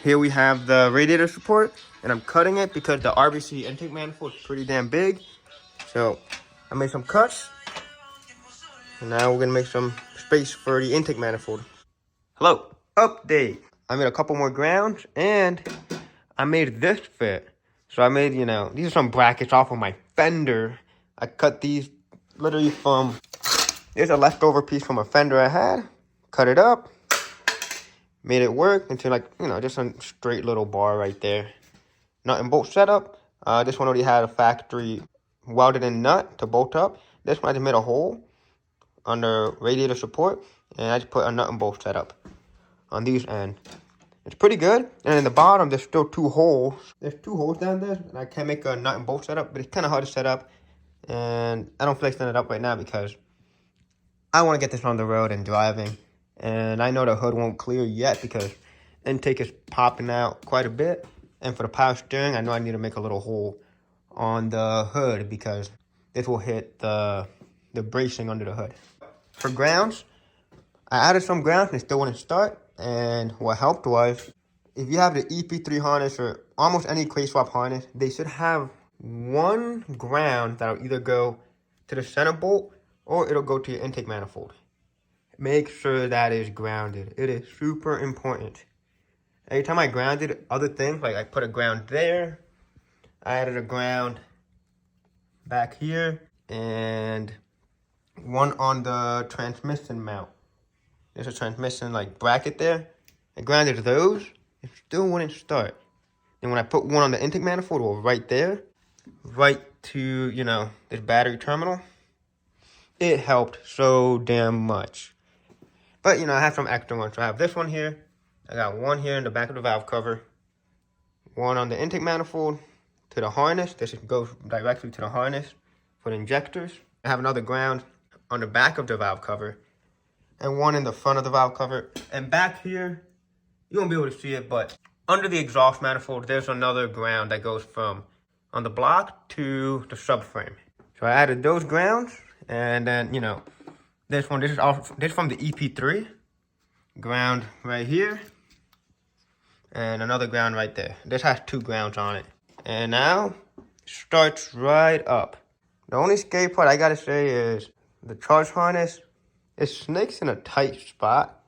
here we have the radiator support, and I'm cutting it because the RBC intake manifold is pretty damn big. So I made some cuts, and now we're gonna make some space for the intake manifold. Hello, update. I made a couple more grounds, and I made this fit. So I made, these are some brackets off of my fender. I cut these literally from, there's a leftover piece from a fender I had. Cut it up, made it work into like, just a straight little bar right there. Nut and bolt setup. This one already had a factory welded in nut to bolt up. This one I just made a hole under radiator support, and I just put a nut and bolt setup on these ends. It's pretty good. And in the bottom, there's still 2 holes. There's 2 holes down there, and I can't make a nut and bolt setup, but it's kind of hard to set up. And I don't feel like setting it up right now because I want to get this on the road and driving. And I know the hood won't clear yet because intake is popping out quite a bit. And for the power steering, I know I need to make a little hole on the hood because this will hit the bracing under the hood. For grounds, I added some grounds and it still wouldn't start. And what helped was, if you have the EP3 harness or almost any crate swap harness, they should have one ground that'll either go to the center bolt or it'll go to your intake manifold. Make sure that is grounded. It is super important. Every time I grounded other things, like I put a ground there, I added a ground back here, and one on the transmission mount. There's a transmission like bracket there. I grounded those, it still wouldn't start. And when I put one on the intake manifold, well, right there, right to, this battery terminal, it helped so damn much. But, I have some extra ones. So I have this one here. I got one here in the back of the valve cover. One on the intake manifold to the harness. This goes directly to the harness for the injectors. I have another ground on the back of the valve cover. And one in the front of the valve cover. And back here, you won't be able to see it, but under the exhaust manifold, there's another ground that goes from on the block to the subframe. So I added those grounds, and then, this one, this is from the EP3. Ground right here. And another ground right there. This has 2 grounds on it. And now, it starts right up. The only scary part I gotta say is the charge harness. It snakes in a tight spot,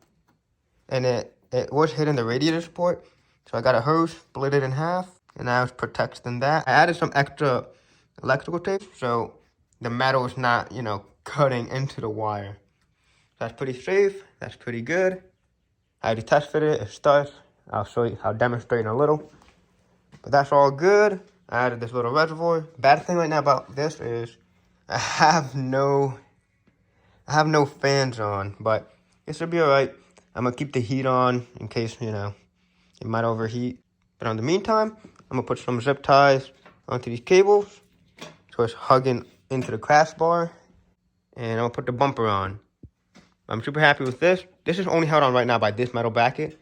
and it was hitting the radiator support, so I got a hose, split it in half, and now it's protecting that. I added some extra electrical tape, so the metal is not, cutting into the wire. That's pretty safe, that's pretty good. I already test fitted it starts. I'll demonstrate in a little. But that's all good. I added this little reservoir. Bad thing right now about this is I have no fans on, but it should be all right. I'm going to keep the heat on in case, it might overheat. But in the meantime, I'm going to put some zip ties onto these cables so it's hugging into the crash bar. And I'm going to put the bumper on. I'm super happy with this. This is only held on right now by this metal bracket.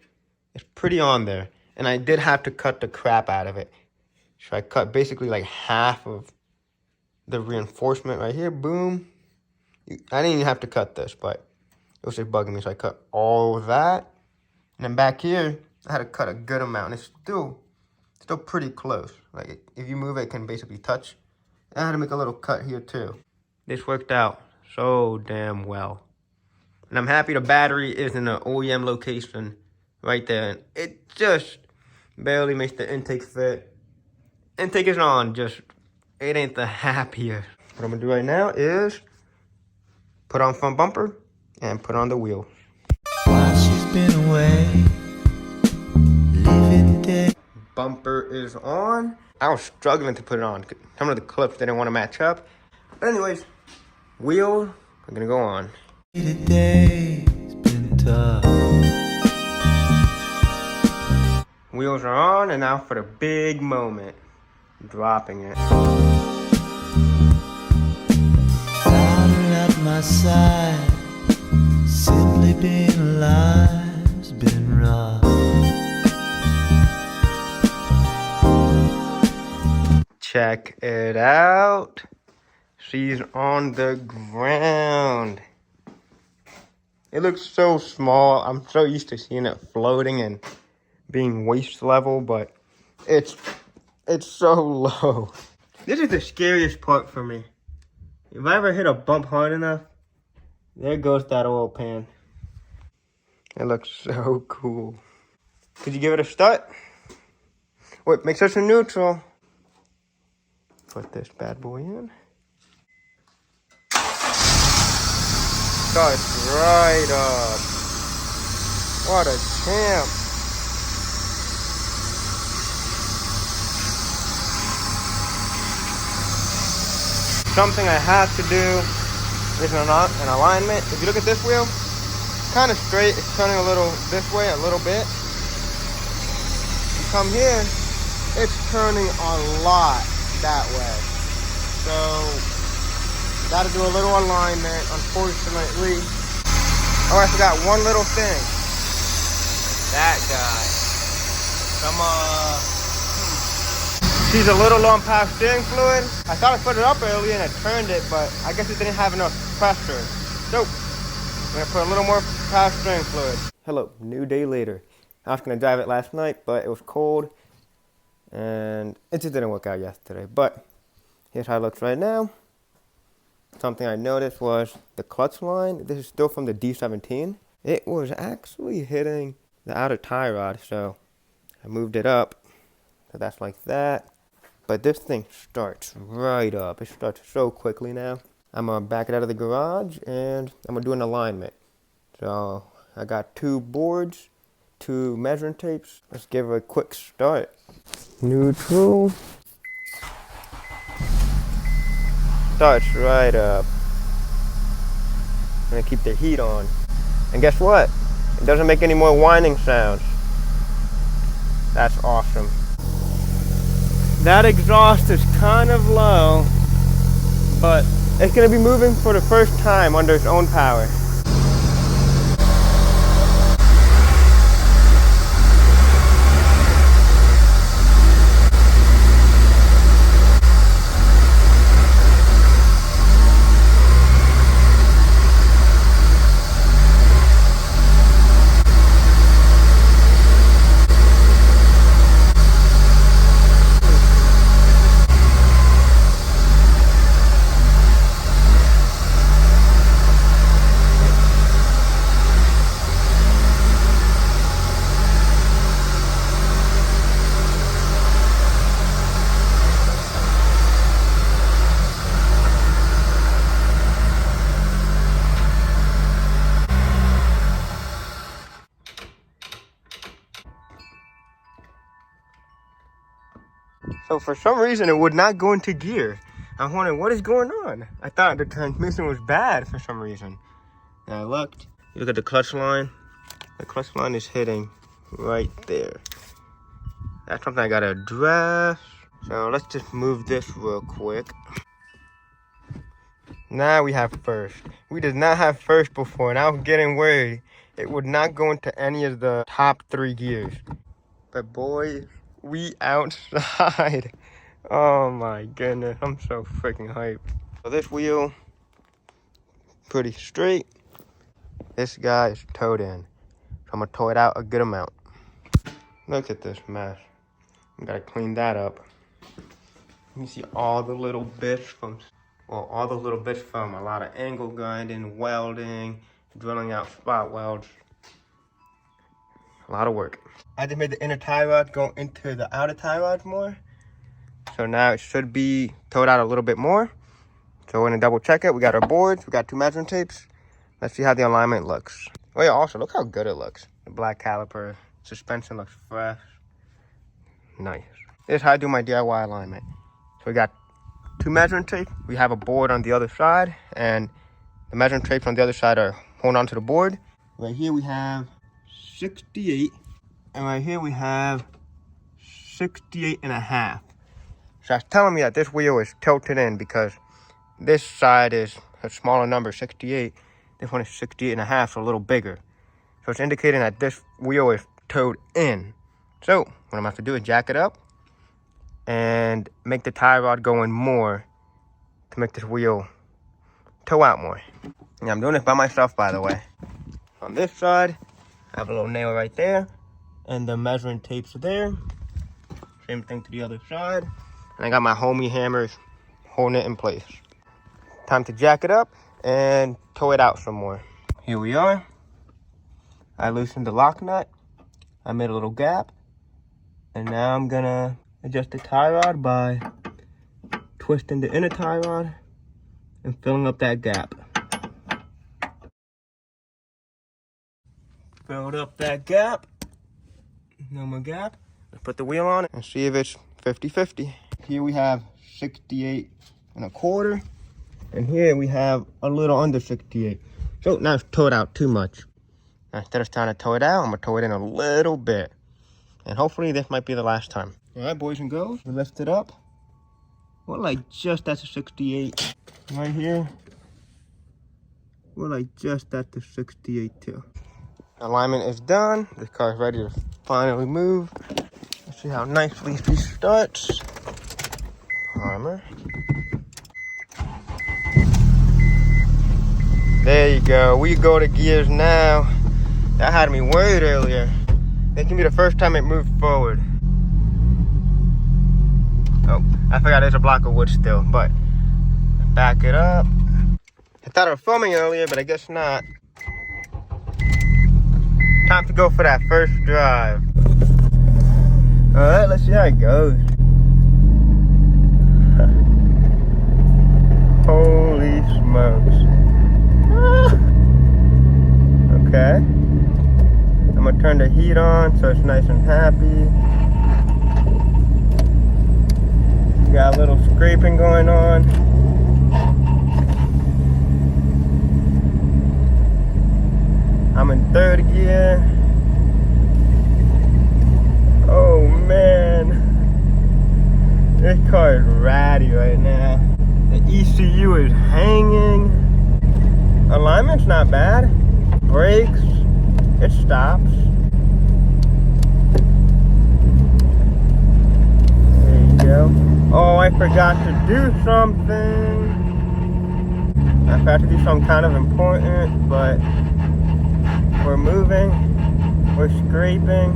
It's pretty on there. And I did have to cut the crap out of it. So I cut basically like half of the reinforcement right here. Boom. I didn't even have to cut this, but it was just bugging me, so I cut all of that. And then back here, I had to cut a good amount, and it's still pretty close. Like, if you move it, it can basically touch. And I had to make a little cut here, too. This worked out so damn well. And I'm happy the battery is in the OEM location right there. And it just barely makes the intake fit. Intake is on, just, it ain't the happiest. What I'm going to do right now is put on front bumper and put on the wheel. While she's been away, living day. Bumper is on. I was struggling to put it on. Some of the clips didn't want to match up. But anyways, wheel are gonna go on. Today's been tough. Wheels are on, and now for the big moment. Dropping it. At my side, simply being alive's been rough. Check it out. She's on the ground. It looks so small. I'm so used to seeing it floating and being waist level, but it's so low. This is the scariest part for me. If I ever hit a bump hard enough, there goes that oil pan. It looks so cool. Could you give it a start? Wait, make sure it's in neutral. Put this bad boy in. Starts right up. What a champ. Something I have to do is an alignment. If you look at this wheel, kind of straight. It's turning a little this way, a little bit. You come here, it's turning a lot that way. So, got to do a little alignment, unfortunately. Oh, I forgot one little thing. That guy. She's a little low on power steering fluid. I thought I put it up earlier and I turned it, but I guess it didn't have enough pressure. So, I'm gonna put a little more power steering fluid. Hello, new day later. I was gonna drive it last night, but it was cold and it just didn't work out yesterday. But here's how it looks right now. Something I noticed was the clutch line. This is still from the D17. It was actually hitting the outer tie rod, so I moved it up. So that's like that. But this thing starts right up. It starts so quickly now. I'm gonna back it out of the garage and I'm gonna do an alignment. So I got 2 boards, 2 measuring tapes. Let's give it a quick start. Neutral. Starts right up. I'm gonna keep the heat on. And guess what? It doesn't make any more whining sounds. That's awesome. That exhaust is kind of low, but it's gonna be moving for the first time under its own power. So for some reason, it would not go into gear. I'm wondering, what is going on? I thought the transmission was bad for some reason. And I looked. You look at the clutch line. The clutch line is hitting right there. That's something I gotta address. So let's just move this real quick. Now we have first. We did not have first before, and I was getting worried it would not go into any of the top 3 gears. But boy, we outside. Oh my goodness, I'm so freaking hyped. So this wheel, pretty straight. This guy is towed in. So I'm gonna tow it out a good amount. Look at this mess. I gotta clean that up. You see all the little bits from, a lot of angle grinding, welding, drilling out spot welds. A lot of work. I just made the inner tie rod go into the outer tie rods more. So now it should be towed out a little bit more. So we're gonna double check it. We got our boards, we got 2 measuring tapes. Let's see how the alignment looks. Oh yeah, also look how good it looks. The black caliper, suspension looks fresh. Nice. This is how I do my DIY alignment. So we got 2 measuring tapes. We have a board on the other side, and the measuring tapes on the other side are holding onto the board. Right here we have 68, and right here we have 68.5. So that's telling me that this wheel is tilted in because this side is a smaller number, 68. This one is 68.5, so a little bigger. So it's indicating that this wheel is towed in. So what I'm gonna have to do is jack it up and make the tie rod go in more to make this wheel tow out more. And I'm doing this by myself, by the way. On this side, I have a little nail right there. and the measuring tapes are there. Same thing to the other side. And I got my homie hammers holding it in place. Time to jack it up and tow it out some more. Here we are. I loosened the lock nut. I made a little gap. And now I'm gonna adjust the tie rod by twisting the inner tie rod and filling up that gap. Filled up that gap. No more gap. Let's put the wheel on it and see if it's 50-50. Here we have 68 1/4. And here we have a little under 68. So now it's towed out too much. Now, instead of trying to tow it out, I'm gonna tow it in a little bit. And hopefully this might be the last time. All right, boys and girls, we lift it up. We're like just at the 68 right here. We're like just at the 68 too. Alignment is done. This car is ready to finally move. Let's see how nicely she starts. Primer. There you go. We go to gears now. That had me worried earlier. This can be the first time it moved forward. Oh, I forgot there's a block of wood still, but back it up. I thought I was filming earlier, but I guess not. Time to go for that first drive. All right, let's see how it goes. Holy smokes. Okay. I'm gonna turn the heat on so it's nice and happy. Got a little scraping going on. I'm in 3rd gear. Oh man. This car is ratty right now. The ECU is hanging. Alignment's not bad. Brakes, it stops. There you go. Oh, I forgot to do something. I forgot to do something kind of important, but we're moving. We're scraping.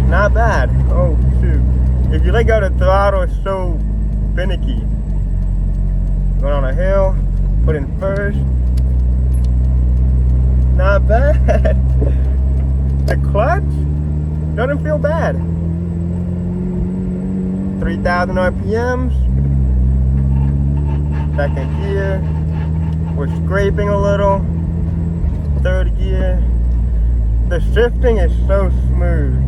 Not bad. Oh, shoot. If you let go of the throttle, it's so finicky. Going on a hill, put in first. Not bad. The clutch doesn't feel bad. 3,000 RPMs. 2nd gear. We're scraping a little. 3rd gear. The shifting is so smooth.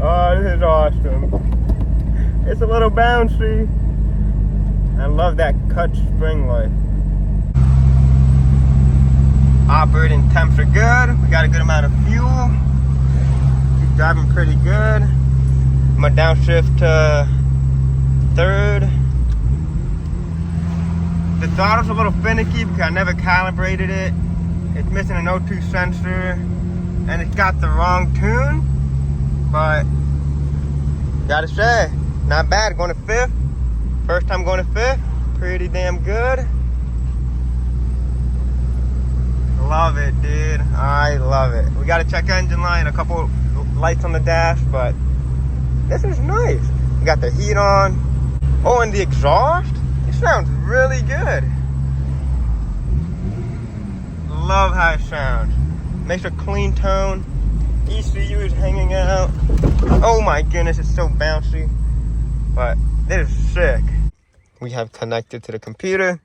Oh, this is awesome. It's a little bouncy. I love that cut spring life. Operating temps are good. We got a good amount of fuel. She's driving pretty good. I'm gonna downshift to 3rd. The throttle's a little finicky because I never calibrated it. It's missing an O2 sensor and it's got the wrong tune. But gotta say, not bad. Going to 5th. First time going to 5th. Pretty damn good. Love it, dude. I love it. We gotta check engine light, a couple lights on the dash, but this is nice. We got the heat on. Oh, and the exhaust. It sounds really good. Love how it sounds. Makes a clean tone. ECU is hanging out. Oh my goodness, it's so bouncy. But it is sick. We have connected to the computer.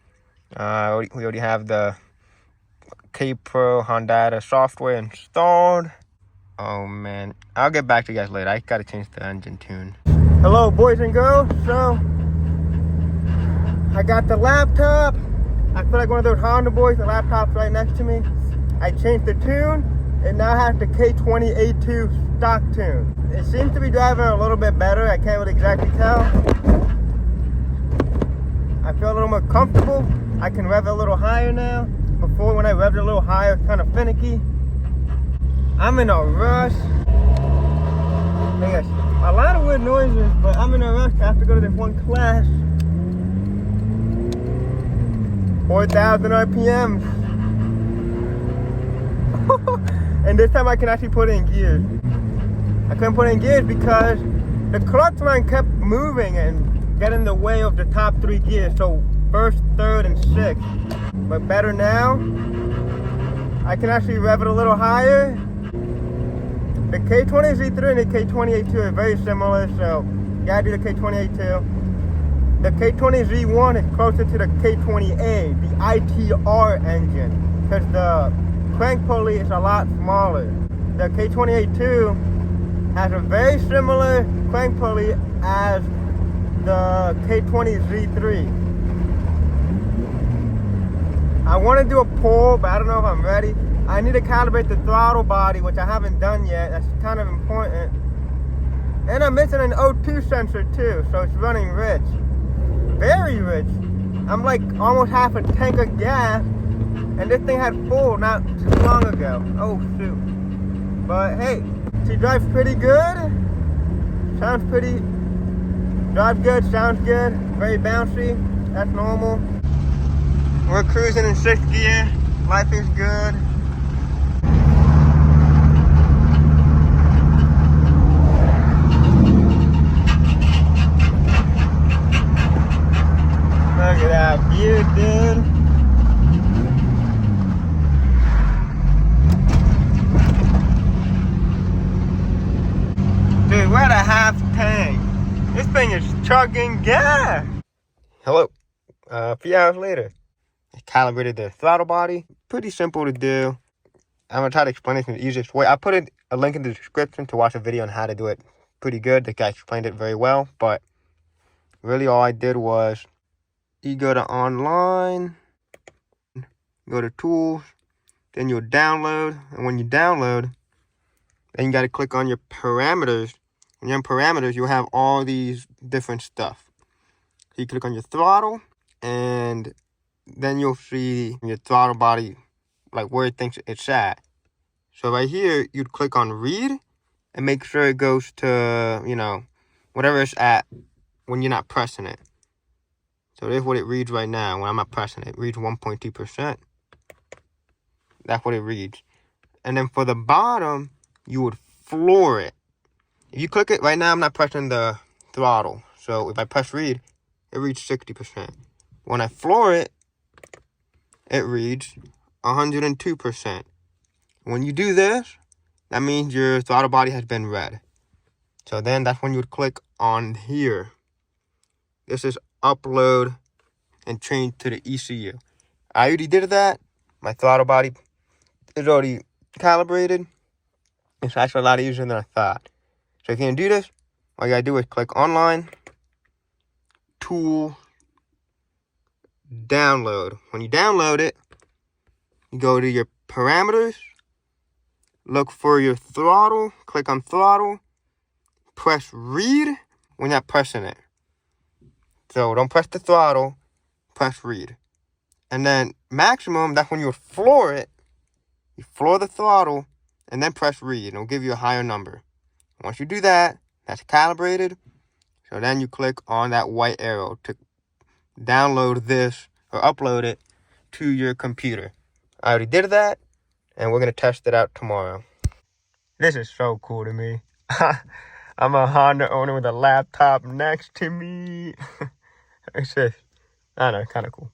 We already have the K-Pro Honda software installed. Oh man, I'll get back to you guys later. I gotta change the engine tune. Hello, boys and girls. So I got the laptop. I feel like one of those Honda boys. The laptop's right next to me. I changed the tune. It now has the K20 A2 stock tune. It seems to be driving a little bit better. I can't really exactly tell. I feel a little more comfortable. I can rev a little higher now. Before, when I revved a little higher, it's kind of finicky. I'm in a rush. Yes, a lot of weird noises, but I'm in a rush. I have to go to this one class. 4,000 RPMs. And this time I can actually put it in gears. I couldn't put it in gears because the clutch line kept moving and getting in the way of the top 3 gears. So first, third, and sixth. But better now. I can actually rev it a little higher. The K20 Z3 and the K20 A2 are very similar, so you gotta do the K20 A2. The K20 Z1 is closer to the K20A, the ITR engine, because the crank pulley is a lot smaller. The K20 A2 has a very similar crank pulley as the K20 Z3. I want to do a pull, but I don't know if I'm ready. I need to calibrate the throttle body, which I haven't done yet. That's kind of important. And I'm missing an O2 sensor too, so it's running rich. Very rich. I'm like almost half a tank of gas, and this thing had full not too long ago. Oh shoot. But hey, she drives pretty good. Sounds pretty, drives good, sounds good. Very bouncy, that's normal. We're cruising in 6th gear. Life is good. Look at that view, dude. Dude, we're at a half tank. This thing is chugging gas. Hello. A few hours later. I calibrated the throttle body. Pretty simple to do. I'm going to try to explain it in the easiest way. I put a link in the description to watch a video on how to do it. Pretty good. The guy explained it very well. But really all I did was you go to online, go to tools, then you'll download. And when you download, then you got to click on your parameters. And in parameters, you'll have all these different stuff. So you click on your throttle, and then you'll see your throttle body, like where it thinks it's at. So right here, you'd click on read and make sure it goes to, you know, whatever it's at when you're not pressing it. So this is what it reads right now when I'm not pressing it. It reads 1.2%. That's what it reads. And then for the bottom, you would floor it. If you click it, right now I'm not pressing the throttle. So if I press read, it reads 60%. When I floor it, it reads 102%. When you do this, that means your throttle body has been read. So then that's when you would click on here. This is upload and change to the ECU. I already did that. My throttle body is already calibrated. It's actually a lot easier than I thought. So if you can do this, all you gotta do is click online, tool, download. When you download it, you go to your parameters, look for your throttle, click on throttle, press read when you're not pressing it. So don't press the throttle, press read. And then maximum, that's when you would floor it. You floor the throttle and then press read, and it'll give you a higher number. Once you do that, that's calibrated. So then you click on that white arrow to download this or upload it to your computer. I already did that, and we're going to test it out tomorrow. This is so cool to me. I'm a Honda owner with a laptop next to me. It's just, I don't know, kind of cool.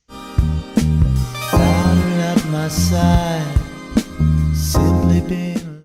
Father at my side, simply being